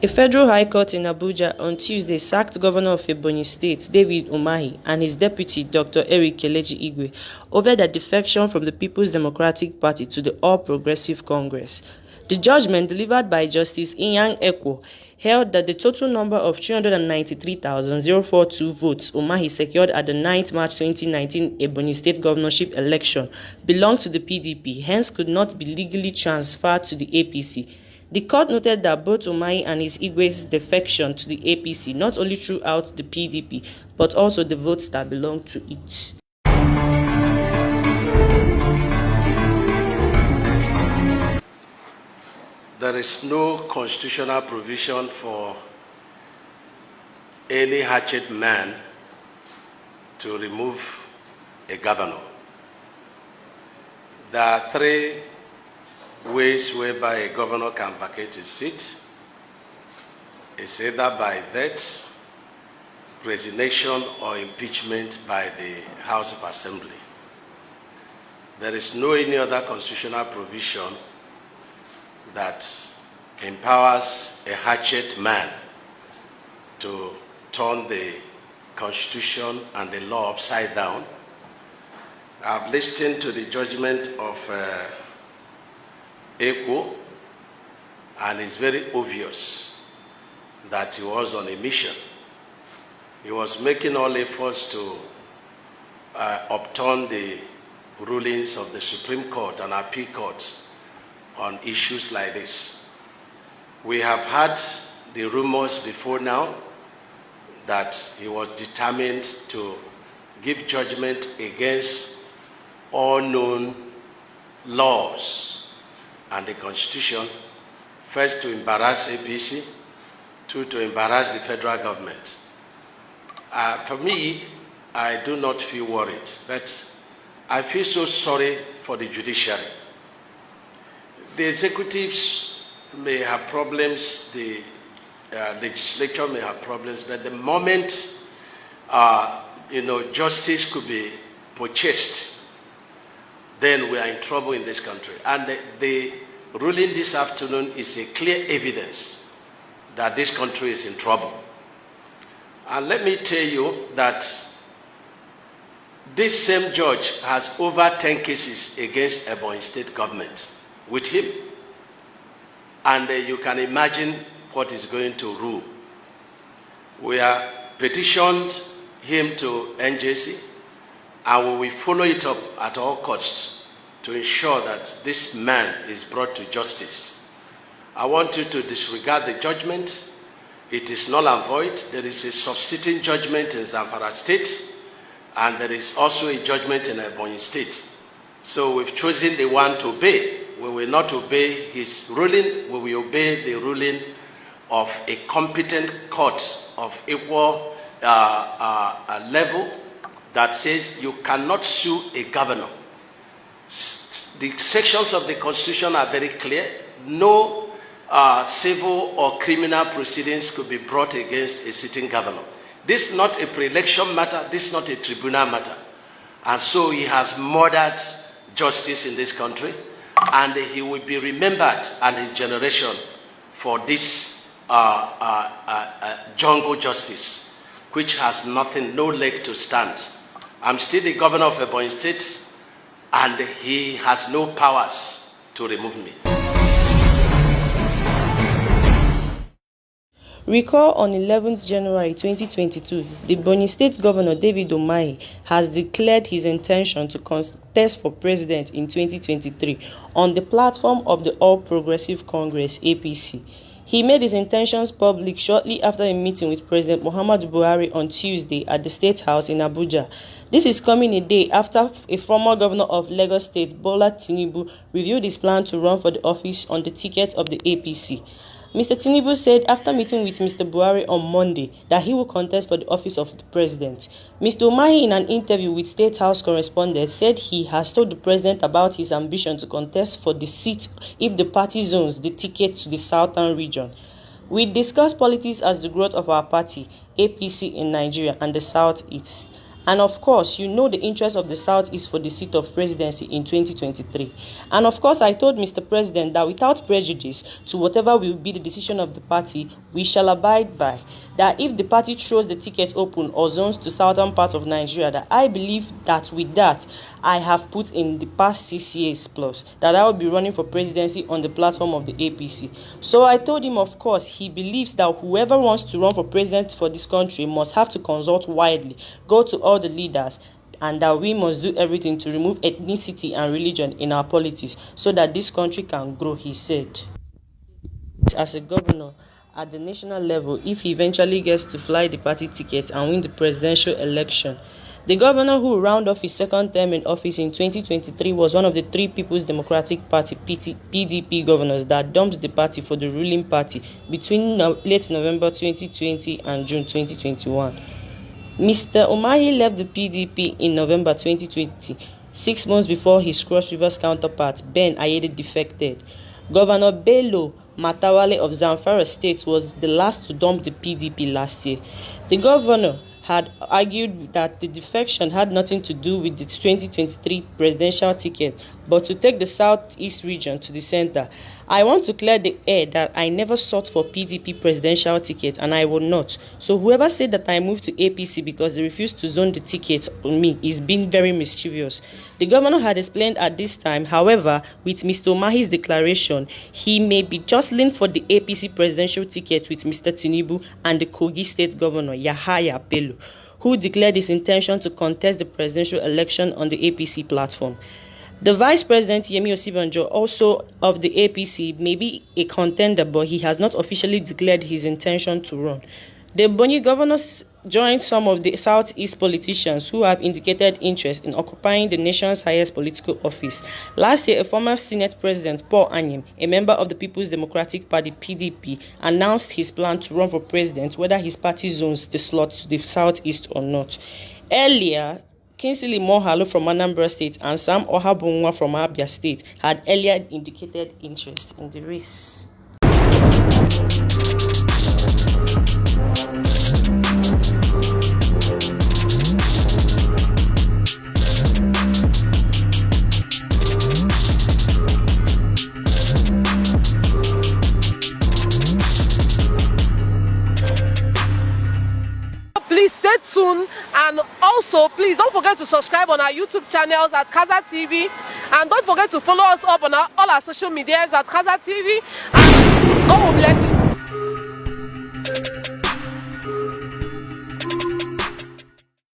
A federal high court in Abuja on Tuesday sacked Governor of Ebonyi State, David Umahi, and his deputy, Dr. Eric Kelechi Igwe, over their defection from the People's Democratic Party to the All Progressive Congress. The judgment, delivered by Justice Inyang Ekwo, held that the total number of 393,042 votes Umahi secured at the 9th March 2019 Ebonyi State governorship election belonged to the PDP, hence could not be legally transferred to the APC. The court noted that both Umahi and his Igwe's defection to the APC not only threw out the PDP, but also the votes that belonged to it. There is no constitutional provision for any hatchet man to remove a governor. There are three ways whereby a governor can vacate his seat. It's either by death, resignation, or impeachment by the House of Assembly. There is no any other constitutional provision that empowers a hatchet man to turn the Constitution and the law upside down. I've listened to the judgment of Ekwo, and it's very obvious that he was on a mission. He was making all efforts to upturn the rulings of the Supreme Court and Appeal Court on issues like this. We have had the rumors before now that he was determined to give judgment against all known laws and the Constitution, first to embarrass APC, two, to embarrass the federal government. For me, I do not feel worried, but I feel so sorry for the judiciary. The executives may have problems, the legislature may have problems, but the moment justice could be purchased, then we are in trouble in this country. And the ruling this afternoon is a clear evidence that this country is in trouble. And let me tell you that this same judge has over 10 cases against Ebonyi State government with him. And you can imagine what is going to rule. We have petitioned him to NJC, and we will follow it up at all costs to ensure that this man is brought to justice. I want you to disregard the judgment. It is null and void. There is a substituting judgment in Zamfara State, and there is also a judgment in Ebonyi State. So we've chosen the one to obey. We will not obey his ruling. We will obey the ruling of a competent court of equal level that says you cannot sue a governor. The sections of the Constitution are very clear. No civil or criminal proceedings could be brought against a sitting governor. This is not a pre-election matter. This is not a tribunal matter. And so he has murdered justice in this country, and he will be remembered and his generation for this jungle justice, which has nothing, no leg to stand. I'm still the governor of Ebonyi State, and he has no powers to remove me. Recall on 11th January 2022, the Ebonyi State Governor David Umahi has declared his intention to contest for president in 2023 on the platform of the All Progressive Congress (APC). He made his intentions public shortly after a meeting with President Muhammadu Buhari on Tuesday at the State House in Abuja. This is coming a day after a former governor of Lagos State, Bola Tinubu, revealed his plan to run for the office on the ticket of the APC. Mr. Tinubu said after meeting with Mr. Buhari on Monday that he will contest for the office of the president. Mr. Umahi, in an interview with State House correspondents, said he has told the president about his ambition to contest for the seat if the party zones the ticket to the southern region. We discussed politics as the growth of our party, APC, in Nigeria and the Southeast. And of course, you know the interest of the South is for the seat of presidency in 2023. And of course, I told Mr. President that without prejudice to whatever will be the decision of the party, we shall abide by. That if the party throws the ticket open or zones to southern part of Nigeria, that I believe that with that, I have put in the past 6 years plus, that I will be running for presidency on the platform of the APC. So I told him, of course, he believes that whoever wants to run for president for this country must have to consult widely, go to all the leaders, and that we must do everything to remove ethnicity and religion in our politics so that this country can grow, he said. As a governor at the national level, if he eventually gets to fly the party ticket and win the presidential election, the governor who will round off his second term in office in 2023 was one of the 3 People's Democratic Party (PDP) governors that dumped the party for the ruling party between late November 2020 and June 2021. Mr. Umahi left the PDP in November 2020, 6 months before his Cross Rivers counterpart Ben Ayede defected. Governor Bello Matawale of Zamfara State was the last to dump the PDP last year. The governor had argued that the defection had nothing to do with the 2023 presidential ticket, but to take the southeast region to the center. I want to clear the air that I never sought for PDP presidential ticket, and I will not. So whoever said that I moved to APC because they refused to zone the ticket on me is being very mischievous. The governor had explained at this time, however, with Mr. Umahi's declaration, he may be jostling for the APC presidential ticket with Mr. Tinubu and the Kogi State Governor Yahaya Bello, who declared his intention to contest the presidential election on the APC platform. The Vice President Yemi Osibanjo, also of the APC, may be a contender, but he has not officially declared his intention to run. The Ebonyi governors joined some of the Southeast politicians who have indicated interest in occupying the nation's highest political office. Last year, a former Senate President, Paul Anyim, a member of the People's Democratic Party (PDP), announced his plan to run for president, whether his party zones the slot to the Southeast or not. Earlier, Kingsley Mohalo from Anambra State and Sam Ohabunwa from Abia State had earlier indicated interest in the race. Please stay tuned, and also please don't forget to subscribe on our YouTube channels at Kaza TV, and don't forget to follow us up on all our social medias at Kaza TV, and God will bless you.